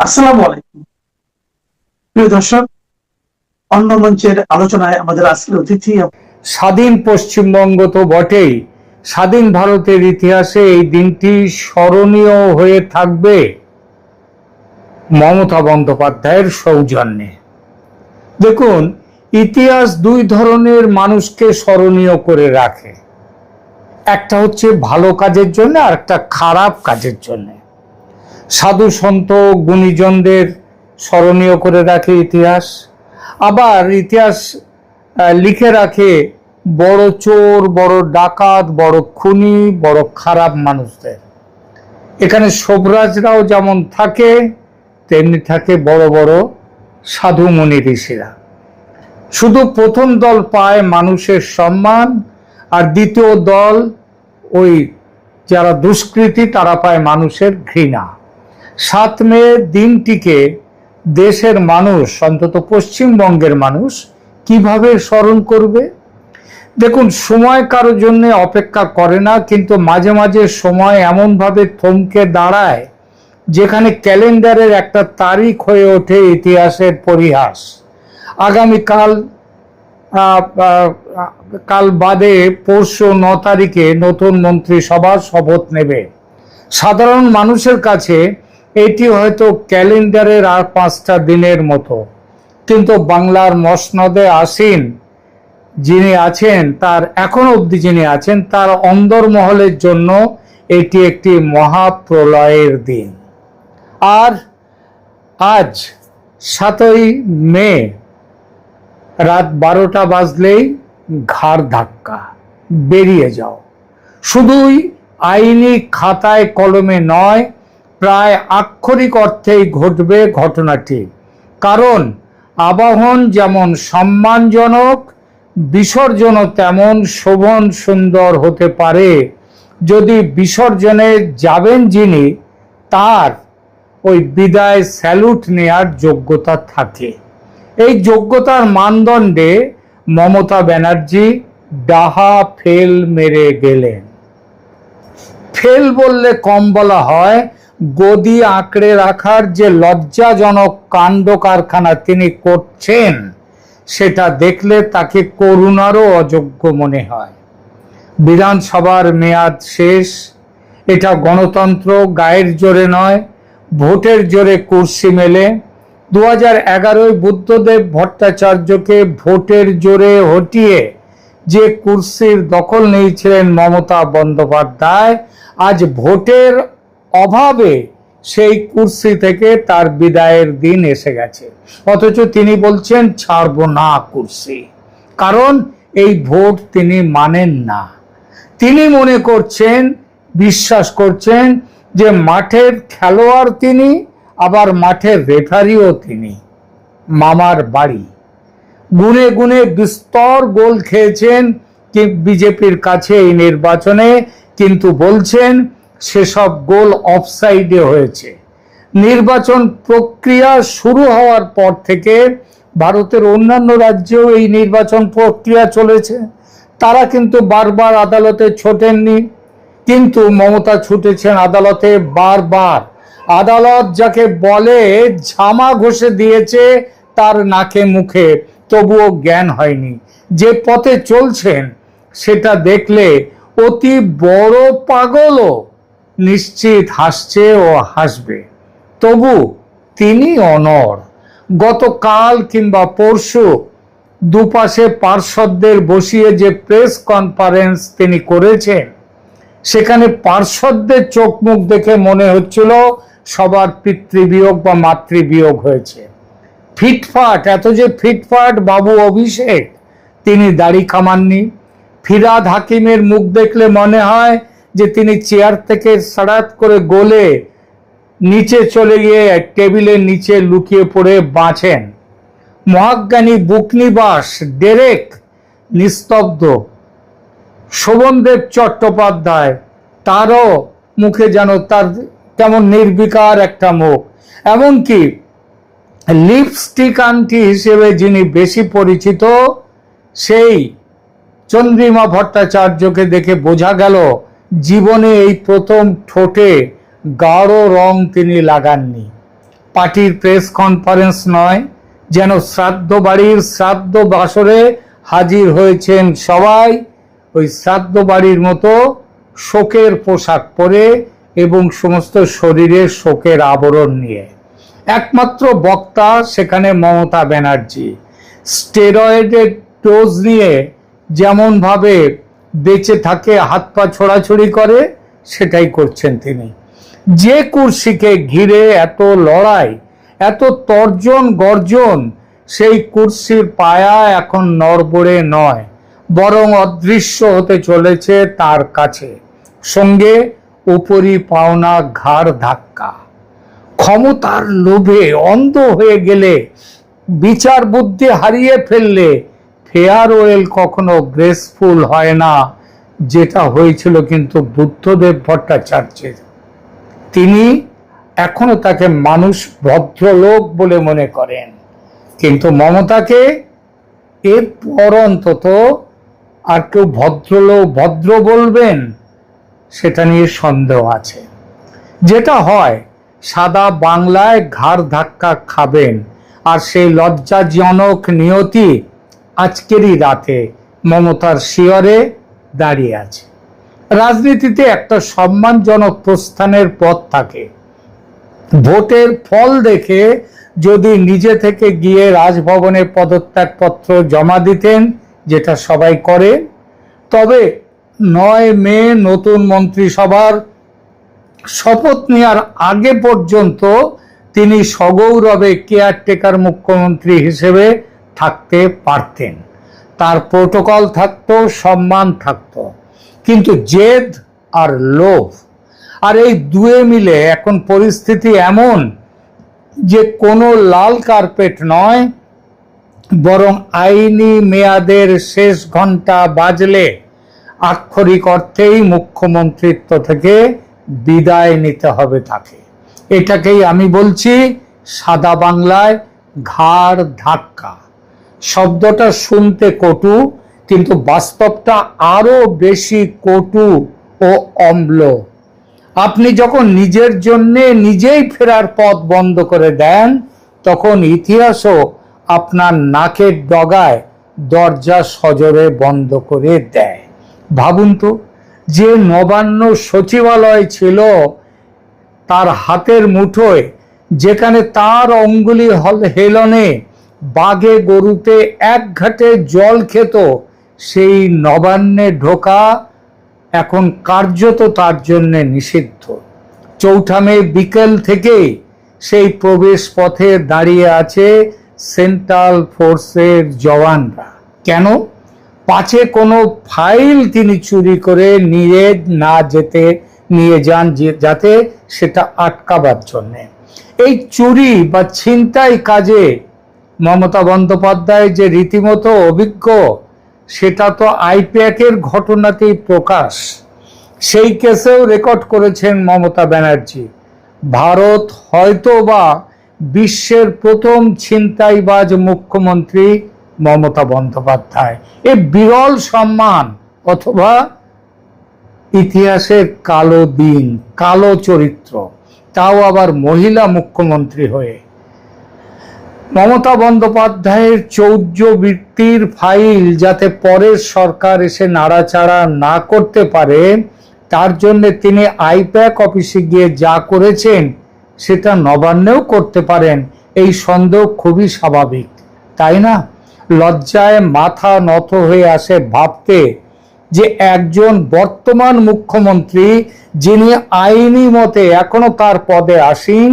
আসসালামু আলাইকুম প্রিয় দর্শক। অন্য মঞ্চের আলোচনায় আমাদের আজকের অতিথি স্বাধীন পশ্চিমবঙ্গ তো বটেই, স্বাধীন ভারতের ইতিহাসে এই দিনটি স্মরণীয় হয়ে থাকবে মমতা বন্দ্যোপাধ্যায়ের সৌজন্যে। দেখুন, ইতিহাস দুই ধরনের মানুষকে স্মরণীয় করে রাখে, একটা হচ্ছে ভালো কাজের জন্য আর একটা খারাপ কাজের জন্য। সাধু সন্ত গুণীজনদের স্মরণীয় করে রাখে ইতিহাস, আবার ইতিহাস লিখে রাখে বড় চোর, বড় ডাকাত, বড় খুনি, বড় খারাপ মানুষদের। এখানে শোভরাজরাও যেমন থাকে, তেমনি থাকে বড় বড় সাধু মুনি ঋষিরা। শুধু প্রথম দল পায় মানুষের সম্মান, আর দ্বিতীয় দল ওই যারা দুষ্কৃতী তারা পায় মানুষের ঘৃণা। 7 মে দিনটিকে দেশের মানুষ, অন্তত পশ্চিমবঙ্গের মানুষ, কিভাবে স্মরণ করবে? দেখুন, সময় কারোর জন্য অপেক্ষা করে না, কিন্তু মাঝে মাঝে সময় এমনভাবে থমকে দাঁড়ায় যেখানে ক্যালেন্ডারের একটা তারিখ হয়ে ওঠে ইতিহাসের পরিহাস। আগামীকাল কাল বাদে পরশু 9 তারিখে নতুন মন্ত্রিসভা শপথ নেবে। সাধারণ মানুষের কাছে এটি হয়তো ক্যালেন্ডারের আর 5টা দিনের মতো, কিন্তু বাংলার মসনদে আসীন যিনি আছেন, তার এখনো অবধি যিনি আছেন, তার অন্দরমহলের জন্য এটি একটি মহাপ্রলয়ের দিন। আর আজ 7ই মে রাত 12টা বাজলেই ঘাড় ধাক্কা, বেরিয়ে যাও। শুধুই আইনি খাতায় কলমে নয়, প্রায় আক্ষরিক অর্থেই ঘটবে ঘটনাটি। কারণ আবাহন যেমন সম্মানজনক, বিসর্জনও তেমন শোভন সুন্দর হতে পারে যদি বিসর্জনে যাবেন যিনি, তার ওই বিদায় স্যালুট নেয়ার যোগ্যতা থাকে। এই যোগ্যতার মানদণ্ডে মমতা ব্যানার্জি ডাহা ফেল মেরে গেলেন। ফেল বললে কম বলা হয়। গদি আঁকড়ে রাখার যে লজ্জাজনক কাণ্ড কারখানা তিনি করছেন, সেটা দেখলে তাকে করুণারও অযোগ্য মনে হয়। বিধানসভার মেয়াদ শেষ। এটা গণতন্ত্র, গায়ের জোরে নয়, ভোটের জোরে কুর্সি মেলে। 2011 বুদ্ধদেব ভট্টাচার্যকে ভোটের জোরে হটিয়ে যে কুর্সির দখল নিয়েছিলেন মমতা বন্দ্যোপাধ্যায়, আজ ভোটের অভাবে সেই কুর্সি থেকে তার বিদায়ের দিন এসে গেছে। অথচ তিনি বলছেন ছাড়বো না কুর্সি, কারণ এই ভোট তিনি মানেন না। তিনি মনে করছেন, বিশ্বাস করছেন যে মাঠের খেলোয়াড় তিনি, আবার মাঠের রেফারিও তিনি। মামার বাড়ি গুনে গুনে বিস্তর গোল খেয়েছেন বিজেপির কাছে এই নির্বাচনে, কিন্তু বলছেন সেসব গোল অফসাইডে হয়েছে। নির্বাচন প্রক্রিয়া শুরু হওয়ার পর থেকে ভারতের অন্যান্য রাজ্যেও এই নির্বাচন প্রক্রিয়া চলেছে, তারা কিন্তু বারবার আদালতে ছোটেননি, কিন্তু মমতা ছুটেছেন আদালতে বারবার। আদালত যাকে বলে ঝামা ঘষে দিয়েছে তার নাকে মুখে, তবুও জ্ঞান হয়নি। যে পথে চলছেন সেটা দেখলে অতি বড় পাগলও নিশ্চিত হাসছে ও হাসবে। তবু তিনি অনড়। গতকাল কিংবা পরশু দুপাশে পার্ষদদের বসিয়ে যে প্রেস কনফারেন্স তিনি করেছেন, সেখানে পার্ষদদের চোখ মুখ দেখে মনে হচ্ছিল সবার পিতৃবিয়োগ বা মাতৃবিয়োগ হয়েছে। ফিটফাট, এত যে ফিটফাট বাবু অভিষেক, তিনি দাড়ি কামাননি। ফিরহাদ হাকিমের মুখ দেখলে মনে হয় যে তিনি চেয়ার থেকে সাড়াত করে গলে নিচে চলে গিয়ে টেবিলের নিচে লুকিয়ে পড়ে বাঁচেন। মহাজ্ঞানী বুকনিবাস ডেরেক নিস্তব্ধ। শোভনদেব চট্টোপাধ্যায়, তারও মুখে যেন তার কেমন নির্বিকার একটা মুখ। এমনকি লিপস্টিক আন্টি হিসেবে যিনি বেশি পরিচিত, সেই চন্দ্রিমা ভট্টাচার্যকে দেখে বোঝা গেল জীবনে এই প্রথম ঠোঁটে গাঢ় রং তিনি লাগাননি। পার্টির প্রেস কনফারেন্স নয়, যেন শ্রাদ্ধ বাড়ির শ্রাদ্ধ বাসরে হাজির হয়েছেন সবাই ওই শ্রাদ্ধ বাড়ির মতো শোকের পোশাক পরে এবং সমস্ত শরীরে শোকের আবরণ নিয়ে। একমাত্র বক্তা সেখানে মমতা ব্যানার্জি। স্টেরয়েডের ডোজ নিয়ে যেমন ভাবে বেঁচে থাকে, হাত পা ছোড়াছুড়ি করে, সেটাই করছেন তিনি। যে কুর্সিকে ঘিরে এত লড়াই, এত তর্জন গর্জন, সেই কুর্সির পায়া এখন নড়বড়ে নয়, বরং অদৃশ্য হতে চলেছে তার কাছে। সঙ্গে উপরি পাওনা ঘাড় ধাক্কা। ক্ষমতার লোভে অন্ধ হয়ে গেলে, বিচার বুদ্ধি হারিয়ে ফেললে ফেয়ারওয়েল কখনো গ্রেসফুল হয় না, যেটা হয়েছিল কিন্তু বুদ্ধদেব ভট্টাচার্যের। তিনি এখনো তাকে মানুষ ভদ্রলোক বলে মনে করেন, কিন্তু মমতাকে এরপর অন্তত আর কেউ ভদ্রলোক ভদ্র বলবেন সেটা নিয়ে সন্দেহ আছে। যেটা হয়, সাদা বাংলায় ঘাড় ধাক্কা খাবেন, আর সেই লজ্জাজনক নিয়তি আজকেরই রাতে মমতার শিয়রে দাঁড়িয়ে আছে। রাজনীতিতে একটা সম্মানজনক প্রস্থানের পথ থাকে। ভোটের ফল দেখে যদি নিজে থেকে গিয়ে রাজভবনে পদত্যাগপত্র জমা দিতেন, যেটা সবাই করে, তবে 9 মে নতুন মন্ত্রিসভার শপথ নেওয়ার আগে পর্যন্ত তিনি সগৌরবে কেয়ারটেকার মুখ্যমন্ত্রী হিসেবে থাকতে পারতেন। তার প্রোটোকল থাকতো, সম্মান থাকতো, কিন্তু জেদ আর লোভ, আর এই দুয়ে মিলে এখন পরিস্থিতি এমন যে কোনো লাল কার্পেট নয়, বরং আইনি মেয়াদের শেষ ঘন্টা বাজলে আক্ষরিক অর্থেই মুখ্যমন্ত্রিত্ব থেকে বিদায় নিতে হবে তাকে। এটাকেই আমি বলছি সাদা বাংলায় ঘাড় ধাক্কা। শব্দটা শুনতে কটু, কিন্তু বাস্তবটা আরো বেশি কটু ও অম্ল। আপনি যখন নিজের জন্য নিজেই ফেরার পথ বন্ধ করে দেন, তখন ইতিহাসও আপনার নাকের ডগায় দরজা সজোরে বন্ধ করে দেয়। ভাবুন তো, যে নবান্ন সচিবালয় ছিল তার হাতের মুঠোয়, যেখানে তার অঙ্গুলি হেলনে বাঘে গরুতে এক ঘাটে জল খেত, সেই নবান্নে ঢোকা এখন কার্যত তার জন্য নিষিদ্ধ। 4 মে বিকেল থেকে সেই প্রবেশ পথে দাঁড়িয়ে আছে সেন্ট্রাল ফোর্সের জওয়ানরা। কেন? পাছে কোনো ফাইল তিনি চুরি করে নিয়ে যান, যাতে সেটা আটকাবার জন্য। এই চুরি বা ছিনতাই কাজে মমতা বন্দ্যোপাধ্যায় যে রীতিমতো অভিজ্ঞ, সেটা তো আইপ্যাকের ঘটনাতেই প্রকাশ। সেই কেসেও রেকর্ড করেছেন মমতা ব্যানার্জি। ভারত হয়তো বা বিশ্বের প্রথম ছিনতাইবাজ মুখ্যমন্ত্রী মমতা বন্দ্যোপাধ্যায়। এ বিরল সম্মান, অথবা ইতিহাসের কালো দিন, কালো চরিত্র, তাও আবার মহিলা মুখ্যমন্ত্রী হয়ে। মমতা বন্দ্যোপাধ্যায়ের চৌর্যবৃত্তির ফাইল যাতে পরের সরকার এসে নাড়াচাড়া না করতে পারে, তার জন্য তিনি আইপ্যাক অফিসে গিয়ে যা করেছেন সেটা নবান্নেও করতে পারেন, এই সন্দেহ খুবই স্বাভাবিক, তাই না? লজ্জায় মাথা নত হয়ে আসে ভাবতে যে একজন বর্তমান মুখ্যমন্ত্রী, যিনি আইনি মতে এখনো তার পদে আসীন,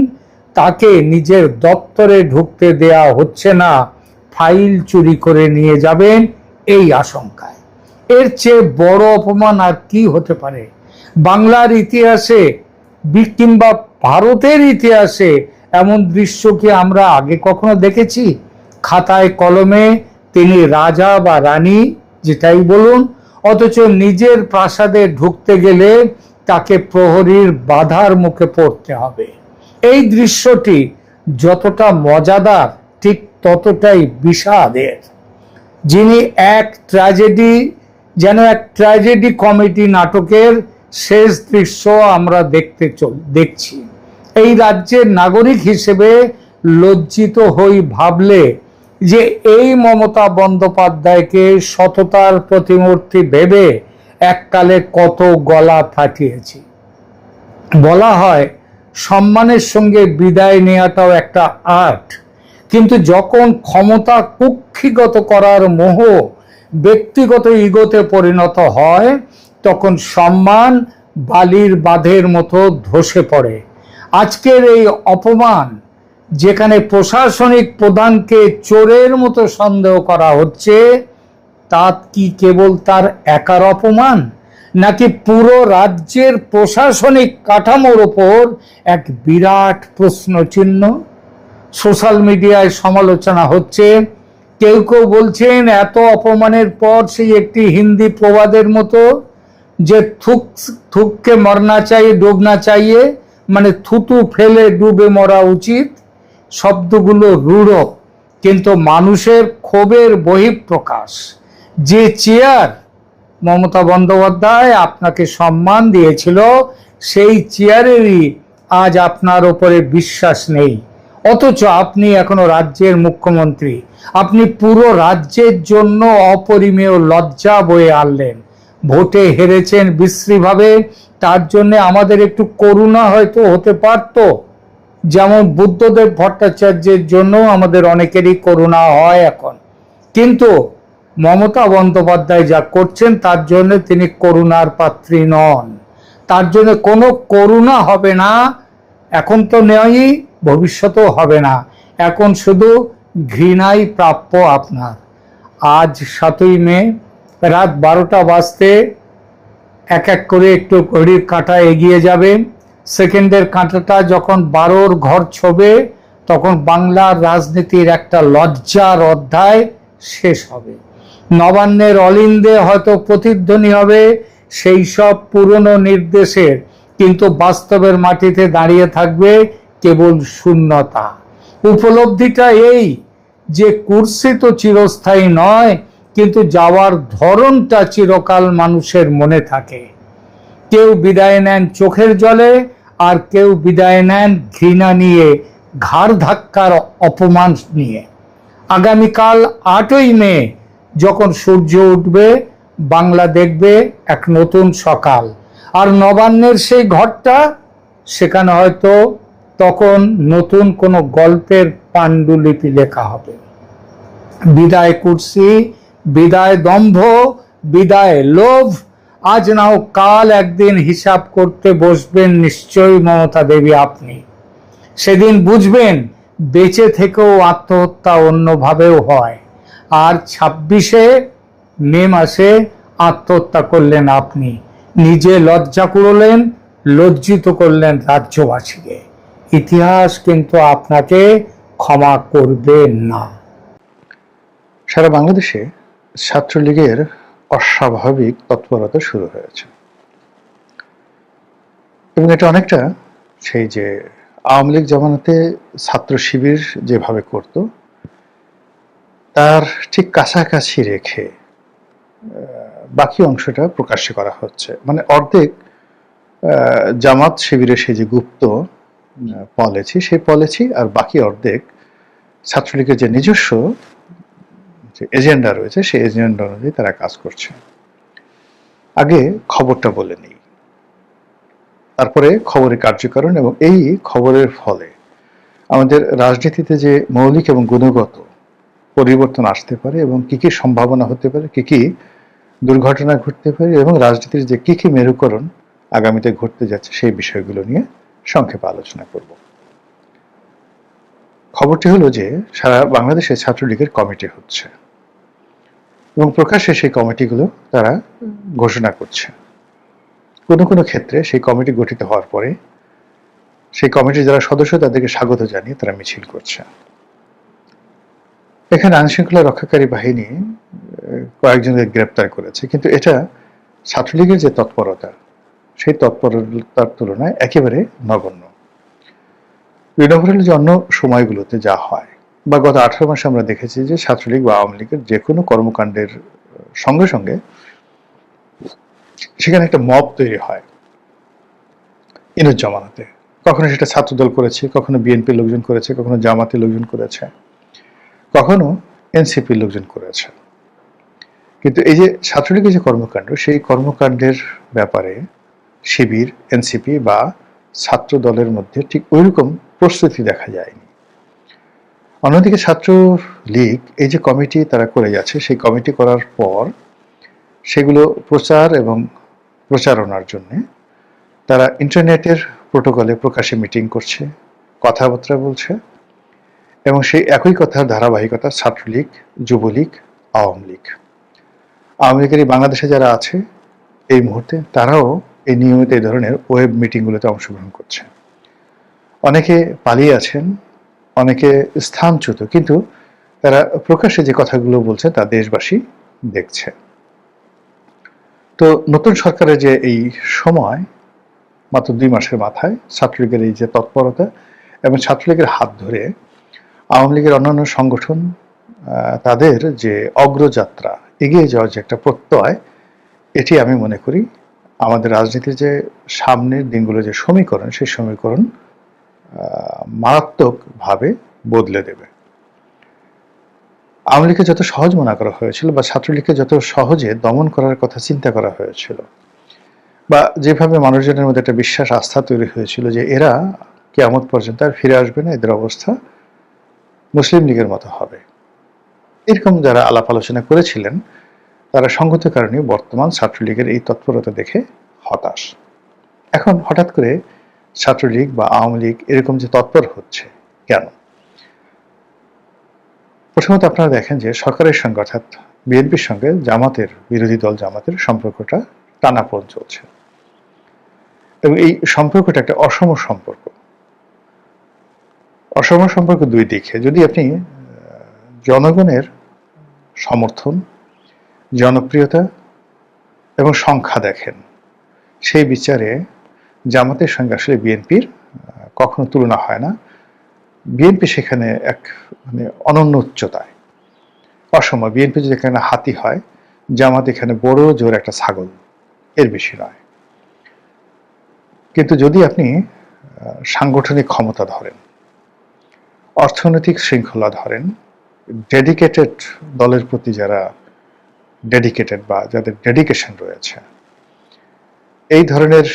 তাকে নিজের দপ্তরে ঢুকতে দেয়া হচ্ছে না, ফাইল চুরি করে নিয়ে যাবেন এই আশঙ্কায়। এর চেয়ে বড় অপমান আর কি হতে পারে? বাংলার ইতিহাসে কিংবা ভারতের ইতিহাসে এমন দৃশ্য কি আমরা আগে কখনো দেখেছি? খাতায় কলমে তিনি রাজা বা রানী, যেটাই বলুন, অথচ নিজের প্রাসাদে ঢুকতে গেলে তাকে প্রহরীর বাধার মুখে পড়তে হবে। এই দৃশ্যটি যতটা মজাদার, ঠিক ততটাই বিষাদের। যিনি এক ট্র্যাজেডি কমেডি নাটকের শেষ দৃশ্য আমরা দেখছি। এই রাজ্যের নাগরিক হিসেবে লজ্জিত হই ভাবলে যে এই মমতা বন্দ্যোপাধ্যায়কে সততার প্রতিমূর্তি ভেবে এককালে কত গলা ফাটিয়েছি। বলা হয় সম্মানের সঙ্গে বিদায় নেওয়াটাও একটা আর্ট, কিন্তু যখন ক্ষমতা কুক্ষিগত করার মোহ ব্যক্তিগত ইগোতে পরিণত হয় তখন সম্মান বালির বাঁধের মতো ধসে পড়ে। আজকের এই অপমান, যেখানে প্রশাসনিক প্রধানকে চোরের মতো সন্দেহ করা হচ্ছে, তা কি কেবল তার একার অপমান, নাকি পুরো রাজ্যের প্রশাসনিক কাঠামোর ওপর এক বিরাট প্রশ্নচিহ্ন? সোশ্যাল মিডিয়ায় সমালোচনা হচ্ছে। কেউ কেউ বলছেন এত অপমানের পর সেই একটি হিন্দি প্রবাদের মতো যে থুককে মরনা চাইয়ে ডুবনা চাইয়ে, মানে থুতু ফেলে ডুবে মরা উচিত। শব্দগুলো রূঢ়, কিন্তু মানুষের ক্ষোভের বহিঃপ্রকাশ। যে চেয়ার মমতা বন্দ্যোপাধ্যায় আপনাকে সম্মান দিয়েছিল, সেই চেয়ারেরই আজ আপনার ওপরে বিশ্বাস নেই। অথচ আপনি এখনো রাজ্যের মুখ্যমন্ত্রী। আপনি পুরো রাজ্যের জন্য অপরিমেয় লজ্জা বয়ে আনলেন। ভোটে হেরেছেন বিশ্রীভাবে, তার জন্য আমাদের একটু করুণা হয়তো হতে পারত। যেমন বুদ্ধদেব ভট্টাচার্যের জন্য আমাদের অনেকেরই করুণা হয় এখন, কিন্তু মমতা বন্দ্যোপাধ্যায় যা করছেন তার জন্য তিনি করুণার পাত্রী নন। তার জন্য কোনো করুণা হবে না, এখন তো নেই, ভবিষ্যতেও হবে না। এখন শুধু ঘৃণাই প্রাপ্য আপনার। আজ 7ই মে রাত 12টা বাজতে এক এক করে একটু ঘড়ির কাঁটা এগিয়ে যাবে। সেকেন্ডের কাঁটাটা যখন 12র ঘর ছোবে, তখন বাংলার রাজনীতির একটা লজ্জার অধ্যায় শেষ হবে। নবান্নের অলিন্দে হয়তো প্রতিধ্বনি হবে সেই সব পুরনো নির্দেশের, কিন্তু বাস্তবের মাটিতে দাঁড়িয়ে থাকবে কেবল শূন্যতা। উপলব্ধিটা এই যে কুর্সি তো চিরস্থায়ী নয়, কিন্তু যাওয়ার ধরনটা চিরকাল মানুষের মনে থাকে। কেউ বিদায় নেন চোখের জলে, আর কেউ বিদায় নেন ঘৃণা নিয়ে, ঘাড় ধাক্কার অপমান নিয়ে। আগামীকাল 8ই মে যখন সূর্য উঠবে, বাংলা দেখবে এক নতুন সকাল। আর নবান্নের সেই ঘরটা, সেখানে হয়তো তখন নতুন কোনো গল্পের পাণ্ডুলিপি লেখা হবে। বিদায় কুর্সি, বিদায় দম্ভ, বিদায় লোভ। আজ না হোক কাল একদিন হিসাব করতে বসবেন নিশ্চয়ই মমতা দেবী আপনি। সেদিন বুঝবেন বেঁচে থেকেও আত্মহত্যা অন্যভাবেও হয়। আর 26শে মে মাসে আত্মহত্যা করলেন আপনি, নিজে লজ্জা করলেন, লজ্জিত করলেন রাজ্যবাসীকে। ইতিহাস কিন্তু আপনাকে ক্ষমা করবে না। সারা বাংলাদেশে ছাত্রলীগের অস্বাভাবিক তৎপরতা শুরু হয়েছে, এবং এটা অনেকটা সেই যে আওয়ামী লীগ জামানাতে ছাত্র শিবির যেভাবে করত তার ঠিক কাছাকাছি রেখে বাকি অংশটা প্রকাশ্যে করা হচ্ছে। মানে অর্ধেক জামাত শিবিরের সেই যে গুপ্ত পলিসি, সেই পলিসি, আর বাকি অর্ধেক ছাত্রলীগের যে নিজস্ব যে এজেন্ডা রয়েছে সেই এজেন্ডা অনুযায়ী তারা কাজ করছে। আগে খবরটা বলে নেই, তারপরে খবরের কার্যকারণ, এবং এই খবরের ফলে আমাদের রাজনীতিতে যে মৌলিক এবং গুণগত পরিবর্তন আসতে পারে, এবং কি কি সম্ভাবনা হতে পারে, কি কি দুর্ঘটনা ঘটতে পারে, এবং রাজনীতির যে কি কি মেরুকরণ আগামীতে ঘটতে যাচ্ছে, সেই বিষয়গুলো নিয়ে সংক্ষেপে আলোচনা করব। খবরটি হলো যে সারা বাংলাদেশে ছাত্রলীগের কমিটি হচ্ছে, এবং প্রকাশ্যে সেই কমিটিগুলো তারা ঘোষণা করছে। কোনো কোনো ক্ষেত্রে সেই কমিটি গঠিত হওয়ার পরে সেই কমিটির যারা সদস্য তাদেরকে স্বাগত জানিয়ে তারা মিছিল করছে। এখানে আইনশৃঙ্খলা রক্ষাকারী বাহিনী কয়েকজনকে গ্রেপ্তার করেছে, কিন্তু এটা ছাত্রলীগের যে তৎপরতা, সেই তৎপরতার তুলনায় একেবারে নগণ্য। যে অন্য সময়গুলোতে যা হয়, বা গত 18 মাসে আমরা দেখেছি যে ছাত্রলীগ বা আওয়ামী লীগের যে কোনো কর্মকাণ্ডের সঙ্গে সঙ্গে সেখানে একটা মব তৈরি হয়। ইনুস জামানাতে কখনো সেটা ছাত্রদল করেছে, কখনো বিএনপির লোকজন করেছে, কখনো জামাতের লোকজন করেছে, কখনো এনসিপির লোকজন করেছে। কিন্তু এই যে ছাত্রলীগের যে কর্মকাণ্ড, সেই কর্মকাণ্ডের ব্যাপারে শিবির, এনসিপি বা ছাত্র দলের মধ্যে ঠিক ওইরকম প্রস্তুতি দেখা যায়নি। অন্যদিকে ছাত্রলীগ এই যে কমিটি তারা করে যাচ্ছে, সেই কমিটি করার পর সেগুলো প্রচার এবং প্রচারণার জন্য তারা ইন্টারনেটের প্রোটোকলে প্রকাশ্যে মিটিং করছে, কথাবার্তা বলছে, এবং সেই একই কথার ধারাবাহিকতা ছাত্রলীগ, যুবলীগ, আওয়ামী লীগ। আওয়ামী লীগের এই বাংলাদেশে যারা আছে এই মুহূর্তে, তারাও এই নিয়মিত এই ধরনের ওয়েব মিটিংগুলোতে অংশগ্রহণ করছে। অনেকে পালিয়ে আছেন, অনেকে স্থানচ্যুত, কিন্তু তারা প্রকাশ্যে যে কথাগুলো বলছে তা দেশবাসী দেখছে। তো নতুন সরকারের যে এই সময়, মাত্র 2 মাসের মাথায় ছাত্রলীগের এই যে তৎপরতা এবং ছাত্রলীগের হাত ধরে আওয়ামী লীগের অন্যান্য সংগঠন তাদের যে অগ্রযাত্রা, এগিয়ে যাওয়ার যে একটা প্রত্যয়, এটি আমি মনে করি আমাদের রাজনীতির যে সামনের দিনগুলো যে সমীকরণ, সেই সমীকরণ মারাত্মকভাবে বদলে দেবে। আওয়ামী লীগকে যত সহজ মনে করা হয়েছিল বা ছাত্রলীগকে যত সহজে দমন করার কথা চিন্তা করা হয়েছিল, বা যেভাবে মানুষজনের মধ্যে একটা বিশ্বাস, আস্থা তৈরি হয়েছিল যে এরা কিয়ামত পর্যন্ত আর ফিরে আসবে না, এদের অবস্থা মুসলিম লীগের মতো হবে, এরকম যারা আলাপ আলোচনা করেছিলেন, তারা সঙ্গত কারণে বর্তমান ছাত্রলীগের এই তৎপরতা দেখে হতাশ। এখন হঠাৎ করে ছাত্রলীগ বা আওয়ামী লীগ এরকম যে তৎপর হচ্ছে কেন? প্রথমত আপনারা দেখেন যে সরকারের সঙ্গে, অর্থাৎ বিএনপির সঙ্গে জামাতের, বিরোধী দল জামাতের সম্পর্কটা টানাপোড়েন চলছে, এবং এই সম্পর্কটা একটা অসম সম্পর্ক। অসম সম্পর্ক দুই দিকে। যদি আপনি জনগণের সমর্থন, জনপ্রিয়তা এবং সংখ্যা দেখেন, সেই বিচারে জামাতের সঙ্গে আসলে বিএনপির কখনো তুলনা হয় না। বিএনপি সেখানে এক অনন্য উচ্চতায়, অসম। বিএনপি যদি এখানে হাতি হয়, জামাত এখানে বড় জোর একটা ছাগল, এর বেশি নয়। কিন্তু যদি আপনি সাংগঠনিক ক্ষমতা ধরেন, অর্থনৈতিক শৃঙ্খলা ধরেন, ডেডিকেটেড দলের প্রতি যারা ডেডিকেটেড বা যাদের ডেডিকেশন রয়েছে, এই ধরনের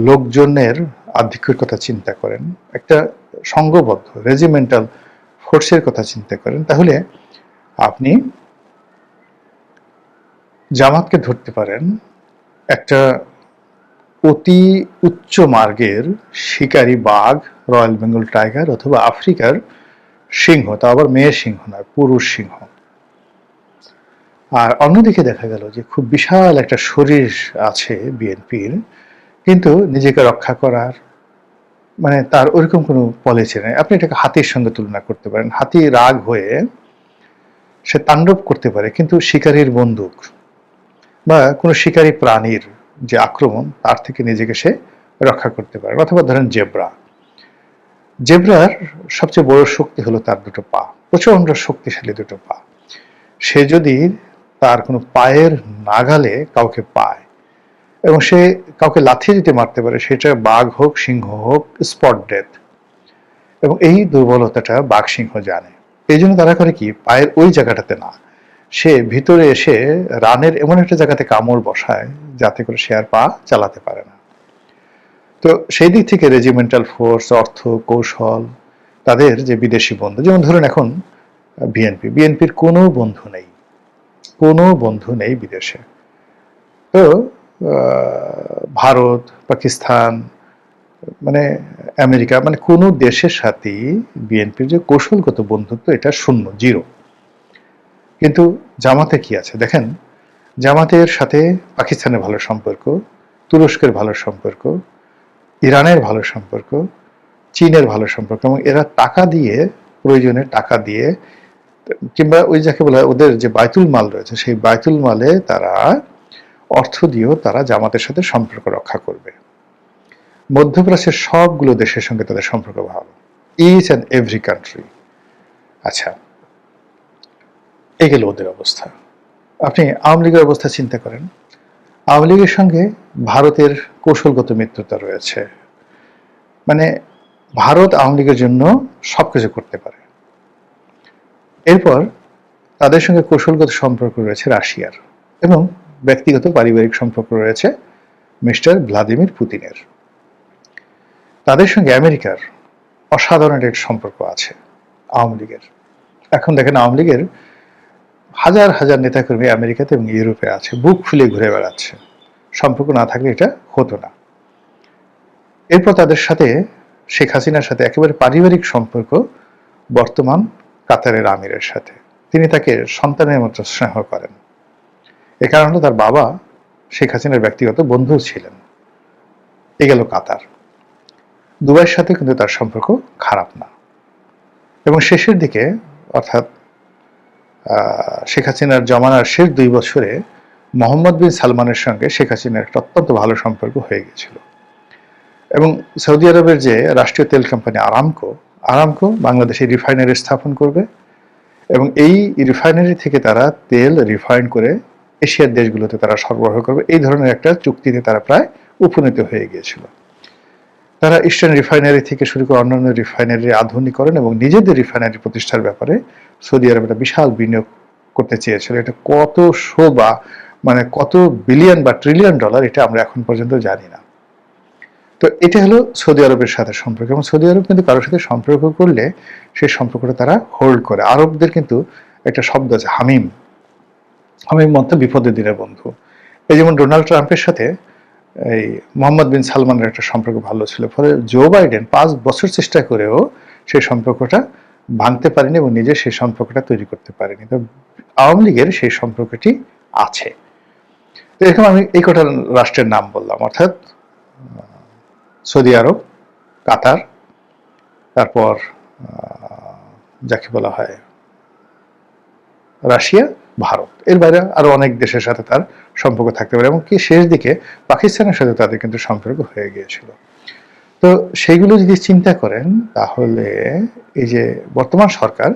লোকজনের আধিক্যের কথা চিন্তা করেন, একটা সংঘবদ্ধ রেজিমেন্টাল ফোর্সের কথা চিন্তা করেন, তাহলে আপনি জামাতকে ধরতে পারেন একটা অতি উচ্চ মার্গের শিকারী বাঘ, রয়্যাল বেঙ্গল টাইগার অথবা আফ্রিকার সিংহ, তা আবার মেয়ে সিংহ নয়, পুরুষ সিংহ। আর অন্যদিকে দেখা গেল যে খুব বিশাল একটা শরীর আছে বিএনপির, কিন্তু নিজেকে রক্ষা করার তার ওরকম কোনো পলিসি নেই। আপনি এটাকে হাতির সঙ্গে তুলনা করতে পারেন। হাতি রাগ হয়ে সে তাণ্ডব করতে পারে, কিন্তু শিকারীর বন্দুক বা কোনো শিকারী প্রাণীর যে আক্রমণ, তার থেকে নিজেকে সে রক্ষা করতে পারে। অথবা ধরেন জেব্রার সবচেয়ে বড় শক্তি হলো তার দুটো পা, প্রচন্ড শক্তিশালী দুটো পা। সে যদি তার কোনো পায়ের নাগালে কাউকে পায় এবং সে কাউকে লাথি দিতে মারতে পারে, সেটা বাঘ হোক, সিংহ হোক, স্পট ডেথ। এবং এই দুর্বলতাটা বাঘ সিংহ জানে। এই জন্য তারা করে কি, পায়ের ওই জায়গাটাতে না, সে ভিতরে এসে রানের এমন একটা জায়গাতে কামড় বসায় যাতে করে সে আর পা চালাতে পারে না। তো সেই দিক থেকে রেজিমেন্টাল ফোর্স, অর্থ, কৌশল, তাদের যে বিদেশি বন্ধু, যেমন ধরুন এখন বিএনপির কোনো বন্ধু নেই বিদেশে। তো ভারত, পাকিস্তান, আমেরিকা, কোনো দেশের সাথেই বিএনপির যে কৌশলগত বন্ধুত্ব, এটা শূন্য, জিরো। কিন্তু জামাতে কি আছে দেখেন, জামাতের সাথে পাকিস্তানের ভালো সম্পর্ক, তুরস্কের ভালো সম্পর্ক, ইরানের ভালো সম্পর্ক, চীনের ভালো সম্পর্ক, এবং এরা টাকা দিয়ে, প্রয়োজনে টাকা দিয়ে, কিংবা ওই যাকে বলা হয় ওদের যে বাইতুল মাল রয়েছে, সেই বাইতুল মালে তারা অর্থ দিয়েও তারা জামাতের সাথে সম্পর্ক রক্ষা করবে। মধ্যপ্রাচ্যের সবগুলো দেশের সঙ্গে তাদের সম্পর্ক ভালো, ইচ অ্যান্ড এভরি কান্ট্রি। আচ্ছা, এই গেল ওদের অবস্থা। আপনি আওয়ামী লীগের অবস্থা চিন্তা করেন। আওয়ামী লীগের সঙ্গে ভারতের কৌশলগত মিত্রতা রয়েছে, মানে ভারত আওয়ামী লীগের জন্য সবকিছু করতে পারে। এরপর তাদের সঙ্গে কৌশলগত সম্পর্ক রয়েছে রাশিয়ার, এবং ব্যক্তিগত পারিবারিক সম্পর্ক রয়েছে মিস্টার ভ্লাদিমির পুতিনের। তাদের সঙ্গে আমেরিকার অসাধারণ এক সম্পর্ক আছে আওয়ামী লীগের। এখন দেখেন, আওয়ামী লীগের হাজার হাজার নেতাকর্মী আমেরিকাতে এবং ইউরোপে আছে, বুক ফুলে ঘুরে বেড়াচ্ছে। সম্পর্ক না থাকলে এটা হতো না। এরপর তাদের সাথে, শেখ হাসিনার সাথে একেবারে পারিবারিক সম্পর্ক বর্তমান কাতারের আমিরের সাথে। তিনি তাকে সন্তানের মতো স্নেহ করেন। এ কারণে তার বাবা শেখ হাসিনার ব্যক্তিগত বন্ধু ছিলেন। এ গেল কাতার। দুবাইয়ের সাথে কিন্তু তার সম্পর্ক খারাপ না। এবং শেষের দিকে, অর্থাৎ শেখ হাসিনার জমানার শেষ 2 বছরে মোহাম্মদ বিন সালমানের সঙ্গে শেখ হাসিনার একটা অত্যন্ত ভালো সম্পর্ক হয়ে গেছিল। এবং সৌদি আরবের যে রাষ্ট্রীয় তেল কোম্পানি আরামকো বাংলাদেশে রিফাইনারি স্থাপন করবে, এবং এই রিফাইনারি থেকে তারা তেল রিফাইন করে এশিয়ার দেশগুলোতে তারা সরবরাহ করবে। এই ধরনের একটা চুক্তিতে তারা প্রায় উপনীত হয়ে গিয়েছিল। তারা ইস্টার্ন রিফাইনারি থেকে শুরু করে অন্যান্য রিফাইনারি আধুনিকরণ এবং নিজেদের রিফাইনারি প্রতিষ্ঠার ব্যাপারে সৌদি আরব একটা বিশাল বিনিয়োগ করতে চেয়েছিল। এটা কতশো বা কত বিলিয়ন বা ট্রিলিয়ন ডলার, এটা আমরা এখন পর্যন্ত জানি না। তো এটা হলো সৌদি আরবের সাথে সম্পর্ক। এবং সৌদি আরব কিন্তু কারোর সাথে সম্পর্ক করলে সেই সম্পর্কটা তারা হোল্ড করে। আরবদের কিন্তু একটা শব্দ আছে, হামিম মধ্যে বিপদের দিনের বন্ধু। এই যেমন ডোনাল্ড ট্রাম্পের সাথে এই মোহাম্মদ বিন সালমানের একটা সম্পর্ক ভালো ছিল, ফলে জো বাইডেন 5 বছর চেষ্টা করেও সেই সম্পর্কটা ভাঙতে পারেনি এবং নিজে সেই সম্পর্কটা তৈরি করতে পারেনি। তো আওয়ামী লীগের সেই সম্পর্কটি আছে। তো এরকম আমি এই কটা রাষ্ট্রের নাম বললাম, অর্থাৎ সৌদি আরব, কাতার, তারপর যাকে বলা হয় রাশিয়া, ভারত। এর বাইরে আরো অনেক দেশের সাথে তার সম্পর্ক থাকতে পারে, এমনকি শেষ দিকে পাকিস্তানের সাথে তাদের কিন্তু সম্পর্ক হয়ে গিয়েছিল। তো সেইগুলো যদি চিন্তা করেন, তাহলে এই যে বর্তমান সরকার,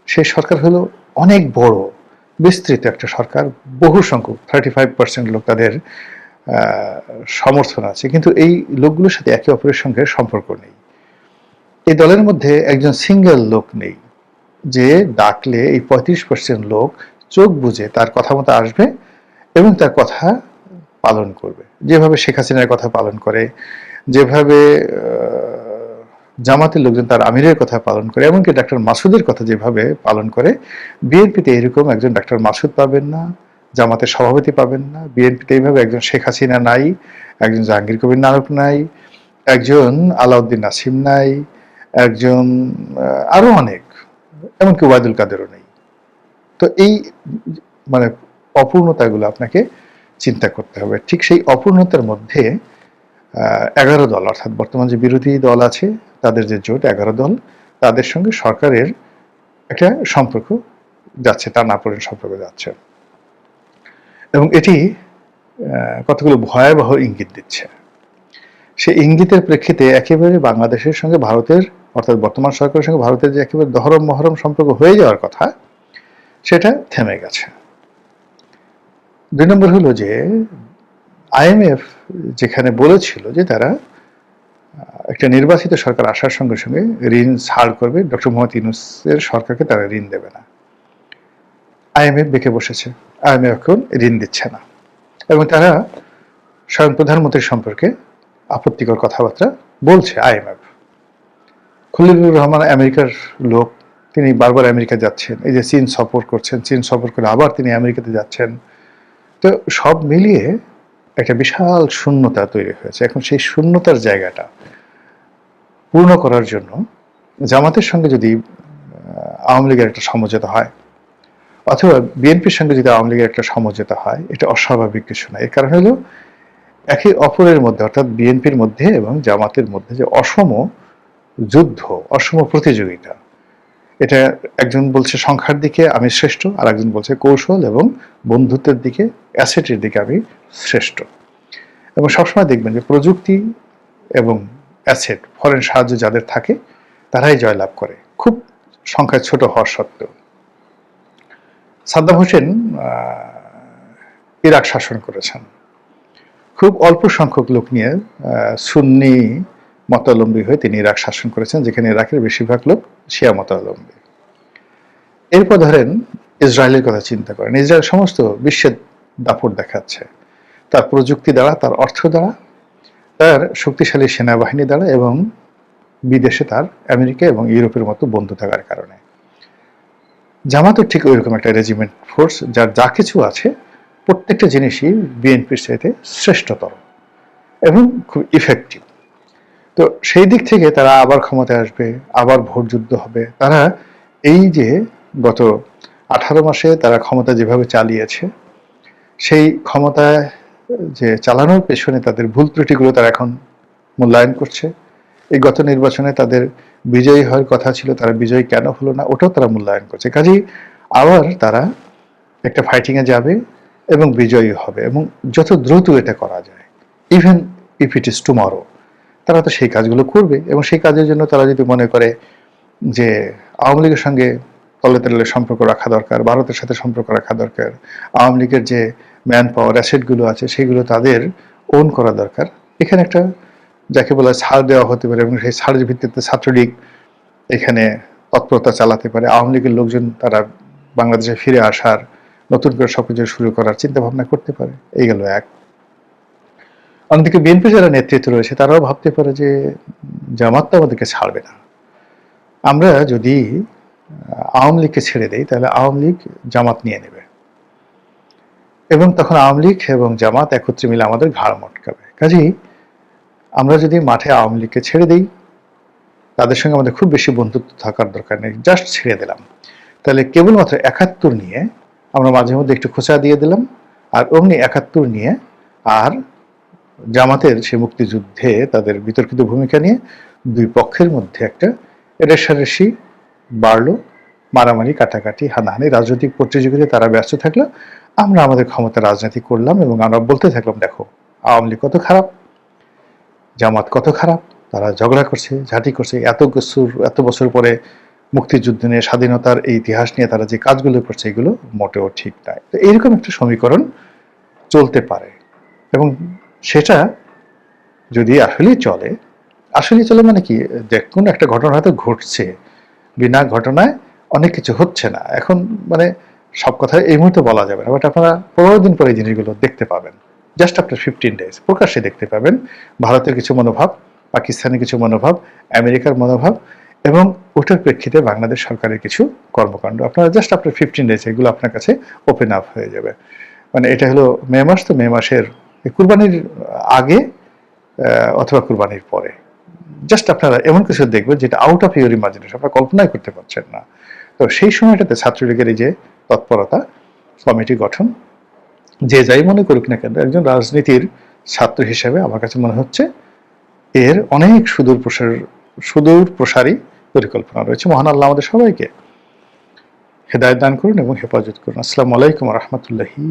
সেই সরকার হলো অনেক বড় বিস্তৃত একটা সরকার। বহু সংখ্যক 35% লোক তাদের সমর্থন আছে, কিন্তু এই লোকগুলোর সাথে একে অপরের সঙ্গে সম্পর্ক নেই। এই দলের মধ্যে একজন সিঙ্গেল লোক নেই যে ডাকলে এই 35% লোক চোখ বুজে তার কথা মতো আসবে এবং তার কথা পালন করবে। যেভাবে শেখ হাসিনার কথা পালন করে, যেভাবে জামাতের লোকজন তার আমিরের কথা পালন করে, এমনকি ডাক্তার মাসুদের কথা যেভাবে পালন করে, বিএনপিতে এরকম একজন ডাক্তার মাসুদ পাবেন না, জামাতের সভাপতি পাবেন না। বিএনপিতে এইভাবে একজন শেখ হাসিনা নাই, একজন জাহাঙ্গীর কবির নানক নাই, একজন আলাউদ্দিন নাসিম নাই, একজন আরো অনেক, এমনকি ওবায়দুল কাদেরও নেই। তো এই অপূর্ণতাগুলো আপনাকে চিন্তা করতে হবে। ঠিক সেই অপূর্ণতার মধ্যে 11 দল, অর্থাৎ বর্তমান যে বিরোধী দল আছে তাদের যে জোট 11 দল, তাদের সঙ্গে সরকারের একটা সম্পর্ক যাচ্ছে, টানাপোড়েন সম্পর্ক যাচ্ছে, এবং এটি কতগুলো ভয়াবহ ইঙ্গিত দিচ্ছে। সেই ইঙ্গিতের প্রেক্ষিতে একেবারে বাংলাদেশের সঙ্গে ভারতের, অর্থাৎ বর্তমান সরকারের সঙ্গে ভারতের যে একেবারে দহরম মহরম সম্পর্ক হয়ে যাওয়ার কথা, সেটা থেমে গেছে। 2 নম্বর হলো যে IMF যেখানে বলেছিল যে তারা একটা নির্বাচিত সরকার আসার সঙ্গে সঙ্গে ঋণ ছাড় করবে, ডক্টর মোহাম্মদ ইউনূসের সরকারকে তারা ঋণ দেবে না। IMF বেঁকে বসেছে, IMF এখন ঋণ দিচ্ছে না, এবং তারা স্বয়ং প্রধানমন্ত্রীর সম্পর্কে আপত্তিকর কথাবার্তা বলছে। IMF, খলিলুর রহমান আমেরিকার লোক, তিনি বারবার আমেরিকা যাচ্ছেন, এই যে চীন সফর করছেন, চীন সফর করে আবার তিনি আমেরিকাতে যাচ্ছেন। তো সব মিলিয়ে একটা বিশাল শূন্যতা তৈরি হয়েছে। এখন সেই শূন্যতার জায়গাটা পূর্ণ করার জন্য জামাতের সঙ্গে যদি আওয়ামী লীগের একটা সমঝোতা হয়, অথবা বিএনপির সঙ্গে যদি আওয়ামী লীগের একটা সমঝোতা হয়, এটা অস্বাভাবিক কিছু না। এর কারণ হলো একে অপরের মধ্যে, অর্থাৎ বিএনপির মধ্যে এবং জামাতের মধ্যে যে অসম যুদ্ধ, অসম প্রতিযোগিতা, এটা একজন বলছে সংখ্যার দিকে আমি শ্রেষ্ঠ, আর একজন বলছে কৌশল এবং বন্ধুত্বের দিকে, অ্যাসেটের দিকে আমি শ্রেষ্ঠ। এবং সবসময় দেখবেন যে প্রযুক্তি এবং অ্যাসেট, ফরেন সাহায্য যাদের থাকে তারাই জয়লাভ করে, খুব সংখ্যায় ছোট হওয়ার সত্ত্বেও। সাদ্দাম হোসেন ইরাক শাসন করেছেন, খুব অল্প সংখ্যক লোক নিয়ে সুন্নি মতাবলম্বী হয়ে তিনি ইরাক শাসন করেছেন, যেখানে ইরাকের বেশিরভাগ লোক শিয়া মতাবলম্বী। এরপর ধরেন ইসরায়েলের কথা চিন্তা করেন। ইসরায়েল সমস্ত বিশ্বের দাপট দেখাচ্ছে, তার প্রযুক্তি দ্বারা, তার অর্থ দ্বারা, তার শক্তিশালী সেনাবাহিনী দ্বারা, এবং বিদেশে তার আমেরিকা এবং ইউরোপের মতো বন্ধু থাকার কারণে। জামাতও ঠিক ওইরকম একটা রেজিমেন্ট ফোর্স, যার যা কিছু আছে প্রত্যেকটা জিনিসই বিএনপির চাইতে শ্রেষ্ঠতর এবং খুব ইফেক্টিভ। তো সেই দিক থেকে তারা আবার ক্ষমতায় আসবে, আবার ভোট যুদ্ধ হবে। তারা এই যে গত 18 মাসে তারা ক্ষমতা যেভাবে চালিয়েছে, সেই ক্ষমতায় যে চালানোর পেছনে তাদের ভুল ত্রুটিগুলো তারা এখন মূল্যায়ন করছে। এই গত নির্বাচনে তাদের বিজয়ী হওয়ার কথা ছিল, তারা বিজয়ী কেন হলো না ওটাও তারা মূল্যায়ন করছে। কাজেই আবার তারা একটা ফাইটিংয়ে যাবে এবং বিজয়ী হবে, এবং যত দ্রুত এটা করা যায়, even if it is tomorrow, তারা তো সেই কাজগুলো করবে। এবং সেই কাজের জন্য তারা যদি মনে করে যে আওয়ামী লীগের সঙ্গে তলে তলে সম্পর্ক রাখা দরকার, ভারতের সাথে সম্পর্ক রাখা দরকার, আওয়ামী লীগের যে ম্যান পাওয়ার অ্যাসেটগুলো আছে সেগুলো তাদের ওন করা দরকার, এখানে একটা যাকে বলা ছাড় দেওয়া হতে পারে, এবং সেই ছাড়ের ভিত্তিতে ছাত্রলীগ এখানে তৎপরতা চালাতে পারে। আওয়ামী লীগের লোকজন তারা বাংলাদেশে ফিরে আসার, নতুন করে সবকিছু শুরু করার চিন্তা ভাবনা করতে পারে। এই গেল এক। অন্যদিকে বিএনপি যারা নেতৃত্ব রয়েছে তারাও ভাবতে পারে যে জামাত তো আমাদেরকে ছাড়বে না, আমরা যদি আওয়ামী লীগকে ছেড়ে দেই তাহলে আওয়ামী লীগ জামাত নিয়ে নেবে, এবং তখন আওয়ামী লীগ এবং জামাত একত্রে মিলে আমাদের ঘাড় মটকাবে। কাজেই আমরা যদি মাঠে আওয়ামী লীগকে ছেড়ে দিই, তাদের সঙ্গে আমাদের খুব বেশি বন্ধুত্ব থাকার দরকার নেই, জাস্ট ছেড়ে দিলাম, তাহলে কেবলমাত্র 71 নিয়ে আমরা মাঝে মধ্যে একটু খোঁচা দিয়ে দিলাম, আর অমনি 71 নিয়ে আর জামাতের সে মুক্তিযুদ্ধে তাদের বিতর্কিত ভূমিকা নিয়ে দুই পক্ষের মধ্যে একটা রেষারেষি বাড়লো, মারামারি, কাটাকাটি, হানাহানি, রাজনৈতিক প্রতিযোগিতায় তারা ব্যস্ত থাকলো, আমরা আমাদের ক্ষমতা রাজনীতি করলাম, এবং আমরা বলতে থাকলাম দেখো আওয়ামী লীগ কত খারাপ, জামাত কত খারাপ, তারা ঝগড়া করছে, ঝাঁটি করছে, এত বছর পরে মুক্তিযুদ্ধ নিয়ে, স্বাধীনতার এই ইতিহাস নিয়ে তারা যে কাজগুলো করছে এগুলো মোটেও ঠিক নয়। তো এইরকম একটা সমীকরণ চলতে পারে, এবং সেটা যদি আসলেই চলে মানে কি, দেখুন একটা ঘটনা হয়তো ঘটছে, বিনা ঘটনায় অনেক কিছু হচ্ছে না, এখন মানে সব কথা এই মুহূর্তে বলা যাবে না, বাট আপনারা 15 দিন পরে এই জিনিসগুলো দেখতে পাবেন, জাস্ট আফটার 15 ডেজ প্রকাশ্যে দেখতে পাবেন ভারতের কিছু মনোভাব, পাকিস্তানের কিছু মনোভাব, আমেরিকার মনোভাব, এবং ওটার প্রেক্ষিতে বাংলাদেশ সরকারের কিছু কর্মকাণ্ড। আপনারা জাস্ট আফটার 15 ডেজ এগুলো আপনার কাছে ওপেন আপ হয়ে যাবে। মানে এটা হলো মে মাস, তো মে মাসের কুরবানির আগে অথবা কুরবানির পরে জাস্ট আপনারা এমন কিছু দেখবেন যেটা আউট অফ ইউর ইমাজিনেশন, আপনারা কল্পনাই করতে পারছেন না। তো সেই সময়টাতে ছাত্রলীগের এই যে তৎপরতা, কমিটি গঠন, যে যাই মনে করুক না কেন, একজন রাজনীতির ছাত্র হিসেবে আমার কাছে মনে হচ্ছে এর অনেক সুদূর প্রসারী পরিকল্পনা রয়েছে। মহান আল্লাহ আমাদের সবাইকে হেদায়েত দান করুন এবং হেফাজত করুন। আসসালামু আলাইকুম ওয়া রাহমাতুল্লাহি।